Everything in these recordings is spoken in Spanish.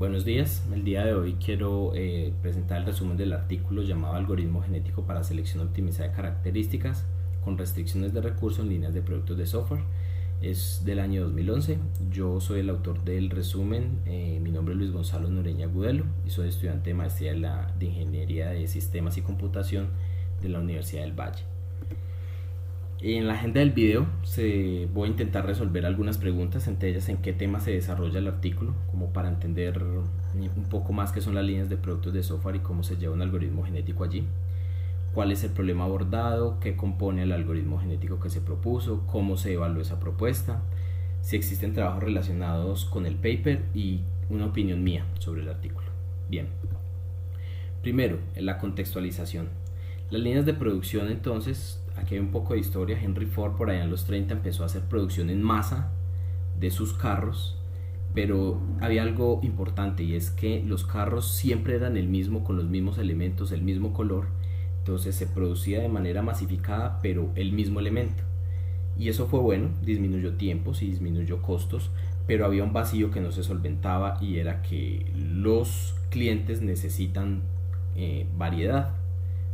Buenos días, el día de hoy quiero presentar el resumen del artículo llamado Algoritmo genético para selección optimizada de características con restricciones de recursos en líneas de productos de software. Es del año 2011, yo soy el autor del resumen, mi nombre es Luis Gonzalo Nureña Gudelo y soy estudiante de maestría de Ingeniería de Sistemas y Computación de la Universidad del Valle. En la agenda del video voy a intentar resolver algunas preguntas, entre ellas en qué tema se desarrolla el artículo, como para entender un poco más qué son las líneas de productos de software y cómo se lleva un algoritmo genético allí, cuál es el problema abordado, qué compone el algoritmo genético que se propuso, cómo se evaluó esa propuesta, si existen trabajos relacionados con el paper y una opinión mía sobre el artículo. Bien, primero, la contextualización. Las líneas de producción, entonces, aquí hay un poco de historia. Henry Ford por allá en los 30 empezó a hacer producción en masa de sus carros, pero había algo importante y es que los carros siempre eran el mismo, con los mismos elementos, el mismo color. Entonces se producía de manera masificada, pero el mismo elemento. Y eso fue bueno, disminuyó tiempos y disminuyó costos, pero había un vacío que no se solventaba y era que los clientes necesitan variedad.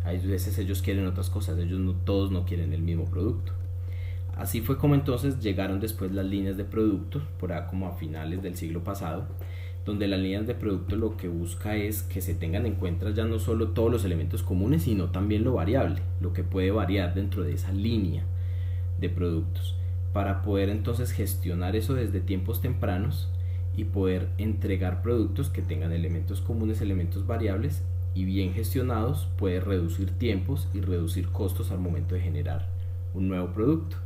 A veces ellos quieren otras cosas, todos no quieren el mismo producto. Así fue como entonces llegaron después las líneas de productos, por ahí como a finales del siglo pasado, donde las líneas de productos lo que busca es que se tengan en cuenta ya no solo todos los elementos comunes, sino también lo variable, lo que puede variar dentro de esa línea de productos, para poder entonces gestionar eso desde tiempos tempranos y poder entregar productos que tengan elementos comunes, elementos variables, y bien gestionados puede reducir tiempos y reducir costos al momento de generar un nuevo producto.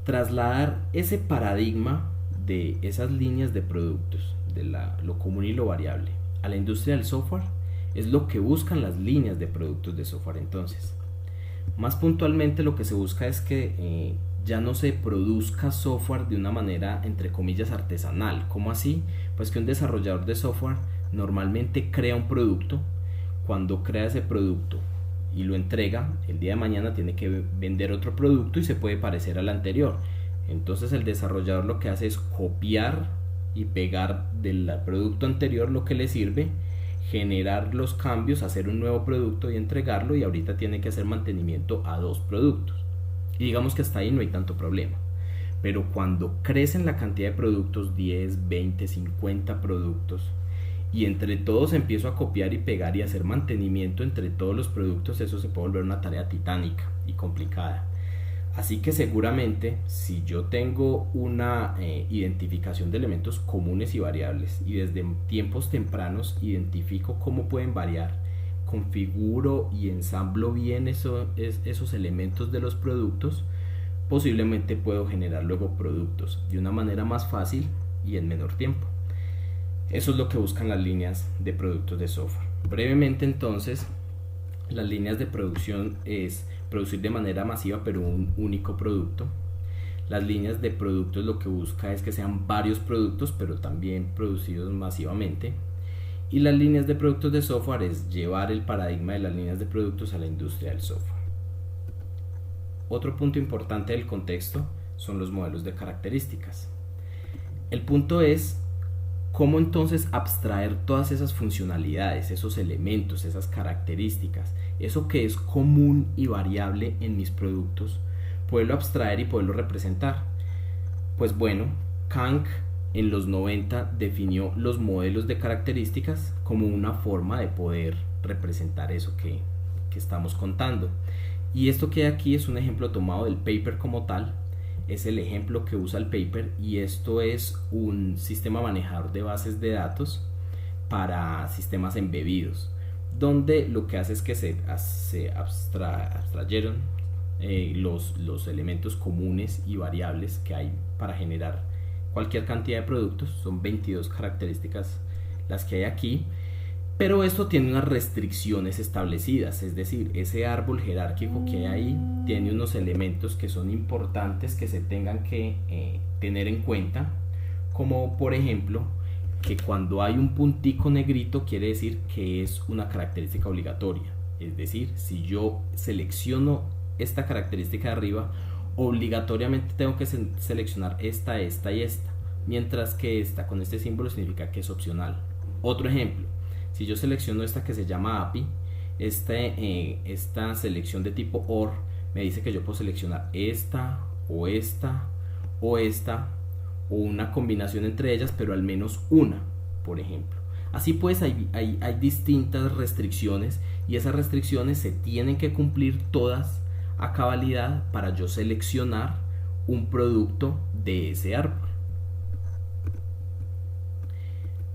Trasladar ese paradigma de esas líneas de productos, de lo común y lo variable, a la industria del software es lo que buscan las líneas de productos de software. Entonces, más puntualmente lo que se busca es que ya no se produzca software de una manera entre comillas artesanal. ¿Cómo así? Pues que un desarrollador de software normalmente crea un producto. Cuando crea ese producto y lo entrega, el día de mañana tiene que vender otro producto y se puede parecer al anterior. Entonces el desarrollador lo que hace es copiar y pegar del producto anterior lo que le sirve, generar los cambios, hacer un nuevo producto y entregarlo, y ahorita tiene que hacer mantenimiento a dos productos. Y digamos que hasta ahí no hay tanto problema. Pero cuando crecen la cantidad de productos, 10, 20, 50 productos, y entre todos empiezo a copiar y pegar y hacer mantenimiento entre todos los productos, eso se puede volver una tarea titánica y complicada. Así que seguramente si yo tengo una identificación de elementos comunes y variables y desde tiempos tempranos identifico cómo pueden variar, configuro y ensamblo bien esos elementos de los productos, posiblemente puedo generar luego productos de una manera más fácil y en menor tiempo. Eso es lo que buscan las líneas de productos de software. Brevemente entonces, las líneas de producción es producir de manera masiva pero un único producto. Las líneas de productos lo que busca es que sean varios productos pero también producidos masivamente. Y las líneas de productos de software es llevar el paradigma de las líneas de productos a la industria del software. Otro punto importante del contexto son los modelos de características. El punto es ¿cómo entonces abstraer todas esas funcionalidades, esos elementos, esas características, eso que es común y variable en mis productos, poderlo abstraer y poderlo representar? Pues bueno, Kang en los 90 definió los modelos de características como una forma de poder representar eso que estamos contando. Y esto que hay aquí es un ejemplo tomado del paper como tal. Es el ejemplo que usa el paper, y esto es un sistema manejador de bases de datos para sistemas embebidos, donde lo que hace es que se abstrayeron los elementos comunes y variables que hay para generar cualquier cantidad de productos. Son 22 características las que hay aquí, pero esto tiene unas restricciones establecidas, es decir, ese árbol jerárquico que hay ahí tiene unos elementos que son importantes que se tengan que tener en cuenta, como por ejemplo que cuando hay un puntico negrito quiere decir que es una característica obligatoria, es decir, si yo selecciono esta característica de arriba, obligatoriamente tengo que seleccionar esta y esta. mientras que esta con este símbolo significa que es opcional. Otro ejemplo, si yo selecciono esta que se llama API, esta selección de tipo OR me dice que yo puedo seleccionar esta o esta o esta o una combinación entre ellas, pero al menos una, por ejemplo. Así pues hay distintas restricciones y esas restricciones se tienen que cumplir todas a cabalidad para yo seleccionar un producto de ese árbol.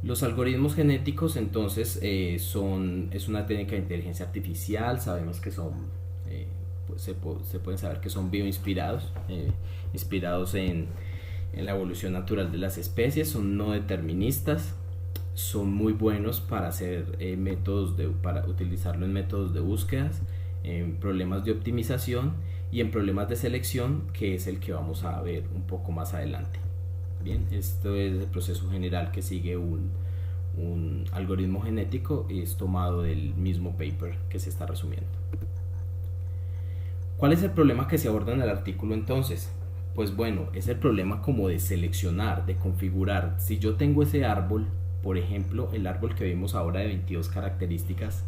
Los algoritmos genéticos entonces es una técnica de inteligencia artificial. Sabemos que son, pues se pueden saber que son bioinspirados, inspirados en la evolución natural de las especies, son no deterministas, son muy buenos para hacer para utilizarlo en métodos de búsquedas, en problemas de optimización y en problemas de selección, que es el que vamos a ver un poco más adelante. Bien, esto es el proceso general que sigue un algoritmo genético y es tomado del mismo paper que se está resumiendo. ¿Cuál es el problema que se aborda en el artículo entonces? Pues bueno, es el problema como de seleccionar, de configurar. Si yo tengo ese árbol, por ejemplo, el árbol que vimos ahora de 22 características,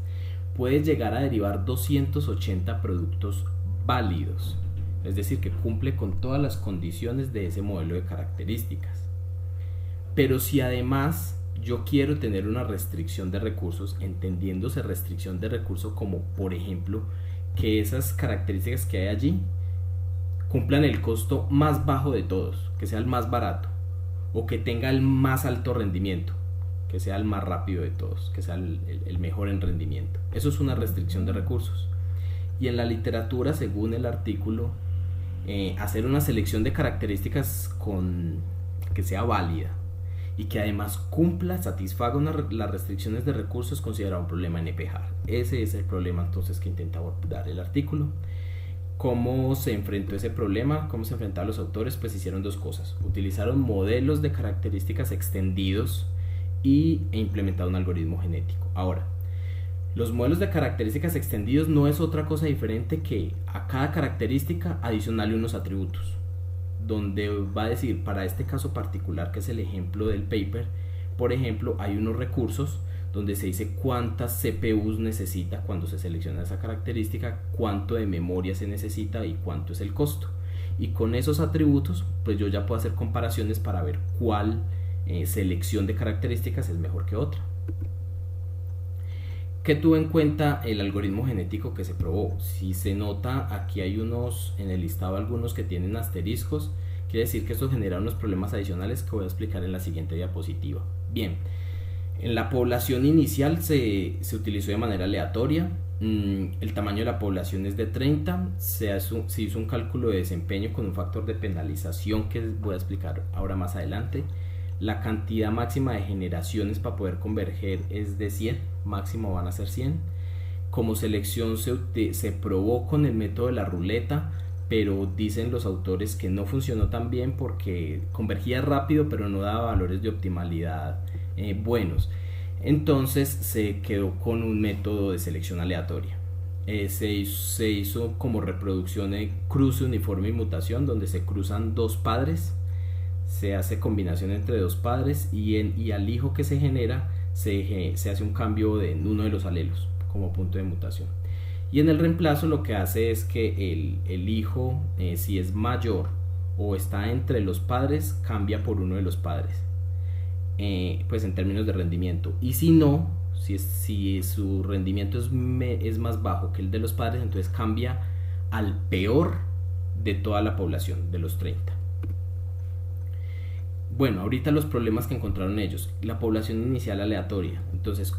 puede llegar a derivar 280 productos válidos. Es decir, que cumple con todas las condiciones de ese modelo de características. Pero si además yo quiero tener una restricción de recursos, entendiéndose restricción de recursos como, por ejemplo, que esas características que hay allí cumplan el costo más bajo de todos, que sea el más barato, o que tenga el más alto rendimiento, que sea el más rápido de todos, que sea el mejor en rendimiento. Eso es una restricción de recursos. Y en la literatura, según el artículo, hacer una selección de características que sea válida y que además satisfaga las restricciones de recursos es considerado un problema NP-hard. Ese es el problema entonces que intenta abordar el artículo. ¿Cómo se enfrentó ese problema? ¿Cómo se enfrentaron los autores? Pues hicieron dos cosas. Utilizaron modelos de características extendidos e implementaron un algoritmo genético. Ahora, los modelos de características extendidos no es otra cosa diferente que a cada característica adicionarle unos atributos, donde va a decir, para este caso particular que es el ejemplo del paper, por ejemplo, hay unos recursos donde se dice cuántas CPUs necesita cuando se selecciona esa característica, cuánto de memoria se necesita y cuánto es el costo. Y con esos atributos, pues yo ya puedo hacer comparaciones para ver cuál selección de características es mejor que otra. ¿Qué tuvo en cuenta el algoritmo genético que se probó? Si se nota, aquí hay en el listado algunos que tienen asteriscos, quiere decir que esto genera unos problemas adicionales que voy a explicar en la siguiente diapositiva. Bien, en la población inicial se utilizó de manera aleatoria, el tamaño de la población es de 30, se hizo un cálculo de desempeño con un factor de penalización que voy a explicar ahora más adelante. La cantidad máxima de generaciones para poder converger es de 100, máximo van a ser 100. Como selección se probó con el método de la ruleta, pero dicen los autores que no funcionó tan bien porque convergía rápido pero no daba valores de optimalidad buenos. Entonces se quedó con un método de selección aleatoria. Se hizo como reproducción de cruce, uniforme y mutación, donde se cruzan dos padres, se hace combinación entre dos padres y al hijo que se genera se hace un cambio en uno de los alelos como punto de mutación. Y en el reemplazo lo que hace es que el hijo, si es mayor o está entre los padres, cambia por uno de los padres, pues en términos de rendimiento. Y si no, si su rendimiento es más bajo que el de los padres, entonces cambia al peor de toda la población, de los 30. Bueno, ahorita los problemas que encontraron ellos: la población inicial aleatoria. Entonces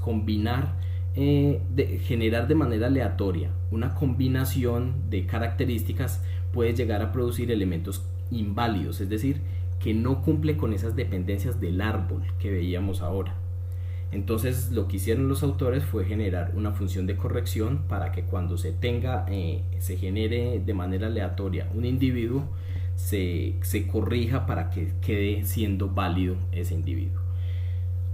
generar de manera aleatoria una combinación de características puede llegar a producir elementos inválidos, es decir, que no cumple con esas dependencias del árbol que veíamos ahora. Entonces lo que hicieron los autores fue generar una función de corrección para que cuando se genere de manera aleatoria un individuo, se corrija para que quede siendo válido ese individuo.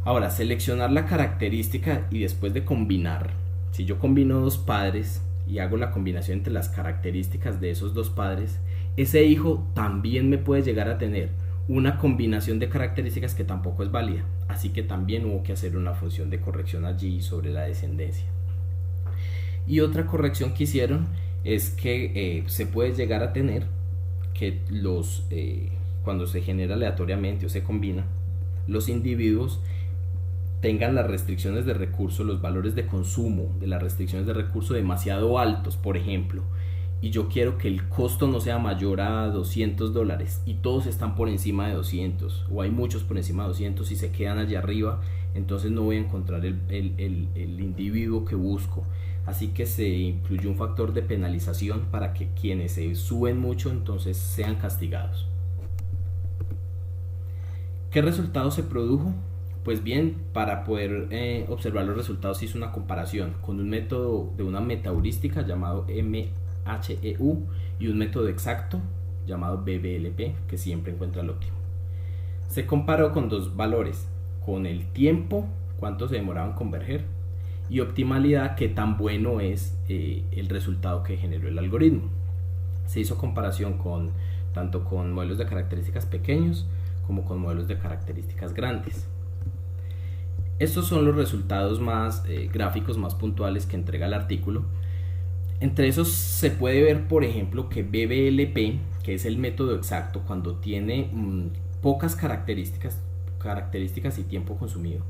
Ahora, seleccionar la característica y después de combinar, si yo combino dos padres y hago la combinación entre las características de esos dos padres, ese hijo también me puede llegar a tener una combinación de características que tampoco es válida, así que también hubo que hacer una función de corrección allí sobre la descendencia. Y otra corrección que hicieron es que se puede llegar a tener que cuando se genera aleatoriamente o se combina, los individuos tengan las restricciones de recurso, los valores de consumo de las restricciones de recurso demasiado altos, por ejemplo, y yo quiero que el costo no sea mayor a $200 y todos están por encima de 200 o hay muchos por encima de 200 y se quedan allá arriba, entonces no voy a encontrar el individuo que busco. Así que se incluyó un factor de penalización para que quienes se suben mucho entonces sean castigados. ¿Qué resultado se produjo? Pues bien, para poder observar los resultados se hizo una comparación con un método de una metaheurística llamado MHEU y un método exacto llamado BBLP, que siempre encuentra el óptimo. Se comparó con dos valores, con el tiempo, cuánto se demoraba en converger, y optimalidad, qué tan bueno es el resultado que generó el algoritmo. Se hizo comparación tanto con modelos de características pequeños como con modelos de características grandes. Estos son los resultados más gráficos, más puntuales que entrega el artículo. Entre esos se puede ver, por ejemplo, que BBLP, que es el método exacto, cuando tiene pocas características y tiempo consumido,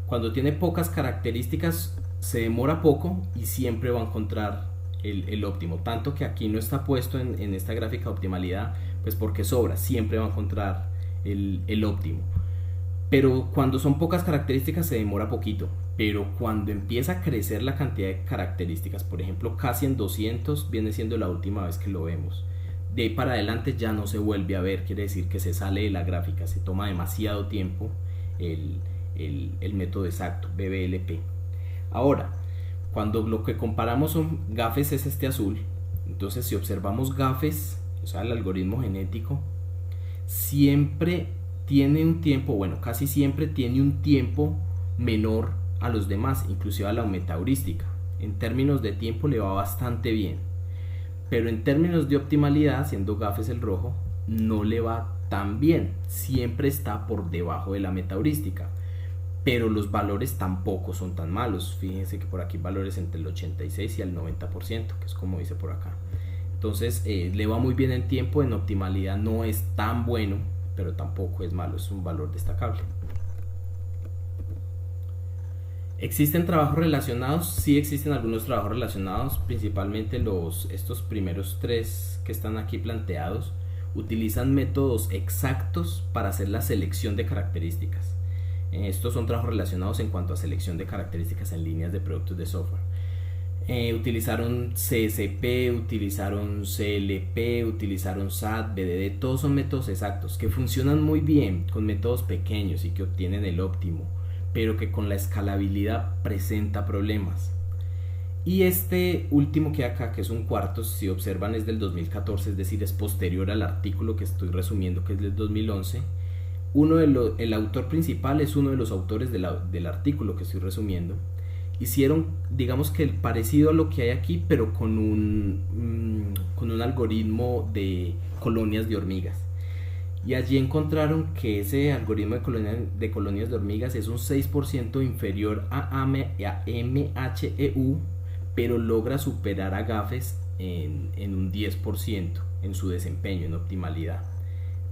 cuando tiene pocas características se demora poco y siempre va a encontrar el óptimo, tanto que aquí no está puesto en esta gráfica de optimalidad, pues porque sobra, siempre va a encontrar el óptimo. Pero cuando son pocas características se demora poquito, pero cuando empieza a crecer la cantidad de características, por ejemplo casi en 200 viene siendo la última vez que lo vemos, de ahí para adelante ya no se vuelve a ver, quiere decir que se sale de la gráfica, se toma demasiado tiempo el método exacto, BBLP. Ahora, cuando lo que comparamos son GAFES, es este azul, entonces si observamos GAFES, o sea el algoritmo genético, siempre tiene un tiempo, bueno, casi siempre tiene un tiempo menor a los demás, inclusive a la metaheurística. En términos de tiempo le va bastante bien, pero en términos de optimalidad, siendo GAFES el rojo, no le va tan bien, siempre está por debajo de la metaheurística, pero los valores tampoco son tan malos. Fíjense que por aquí valores entre el 86 y el 90%, que es como dice por acá. Entonces le va muy bien en tiempo, en optimalidad no es tan bueno, pero tampoco es malo, es un valor destacable. ¿Existen trabajos relacionados? Sí existen algunos trabajos relacionados, principalmente estos primeros tres que están aquí planteados utilizan métodos exactos para hacer la selección de características. Estos son trabajos relacionados en cuanto a selección de características en líneas de productos de software. Utilizaron CSP, utilizaron CLP, utilizaron SAT, BDD, todos son métodos exactos que funcionan muy bien con métodos pequeños y que obtienen el óptimo, pero que con la escalabilidad presenta problemas. Y este último que acá, que es un cuarto, si observan es del 2014, es decir, es posterior al artículo que estoy resumiendo, que es del 2011. El autor principal es uno de los autores del artículo que estoy resumiendo. Hicieron, digamos que parecido a lo que hay aquí, pero con un algoritmo de colonias de hormigas. Y allí encontraron que ese algoritmo de colonias de hormigas es un 6% inferior a MHEU, pero logra superar a GAFES en un 10% en su desempeño, en optimalidad.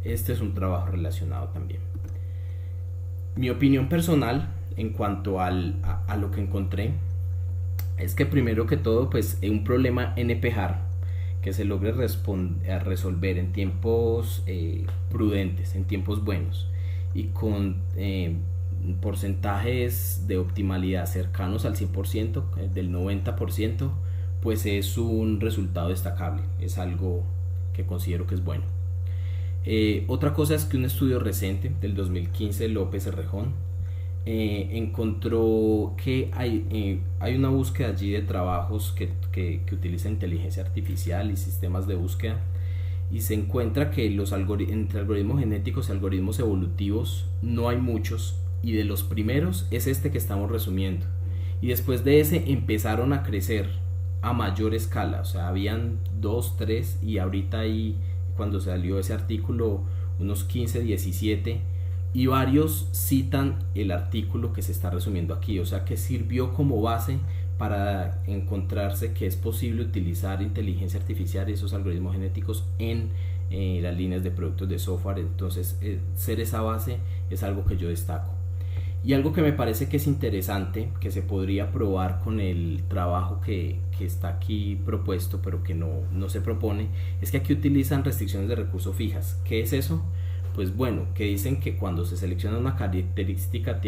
Este es un trabajo relacionado también. Mi opinión personal en cuanto a lo que encontré es que primero que todo, pues un problema NP-hard que se logre resolver en tiempos prudentes, en tiempos buenos y con porcentajes de optimalidad cercanos al 100%, del 90%, pues es un resultado destacable, es algo que considero que es bueno. Otra cosa es que un estudio reciente del 2015 de López Errejón encontró que hay una búsqueda allí de trabajos que utilizan inteligencia artificial y sistemas de búsqueda, y se encuentra que entre algoritmos genéticos y algoritmos evolutivos no hay muchos, y de los primeros es este que estamos resumiendo, y después de ese empezaron a crecer a mayor escala, o sea, habían 2, 3 y ahorita cuando salió ese artículo unos 15, 17, y varios citan el artículo que se está resumiendo aquí, o sea que sirvió como base para encontrarse que es posible utilizar inteligencia artificial y esos algoritmos genéticos en las líneas de productos de software. Entonces ser esa base es algo que yo destaco. Y algo que me parece que es interesante, que se podría probar con el trabajo que está aquí propuesto, pero que no se propone, es que aquí utilizan restricciones de recurso fijas. ¿Qué es eso? Pues bueno, que dicen que cuando se selecciona una característica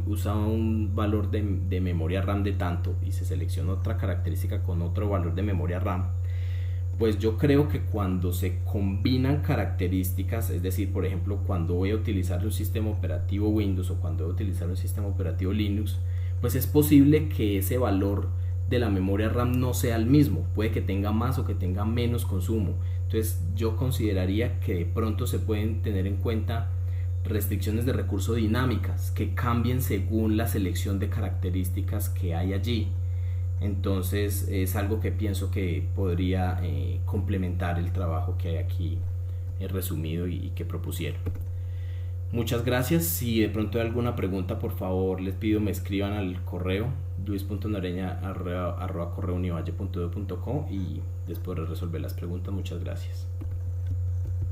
usa un valor de memoria RAM de tanto y se selecciona otra característica con otro valor de memoria RAM. Pues yo creo que cuando se combinan características, es decir, por ejemplo, cuando voy a utilizar un sistema operativo Windows o cuando voy a utilizar un sistema operativo Linux, pues es posible que ese valor de la memoria RAM no sea el mismo, puede que tenga más o que tenga menos consumo. Entonces yo consideraría que de pronto se pueden tener en cuenta restricciones de recurso dinámicas que cambien según la selección de características que hay allí. Entonces es algo que pienso que podría complementar el trabajo que hay aquí resumido y que propusieron. Muchas gracias. Si de pronto hay alguna pregunta, por favor les pido me escriban al correo luis.noreña@correounivalle.edu.co y les podré resolver las preguntas. Muchas gracias.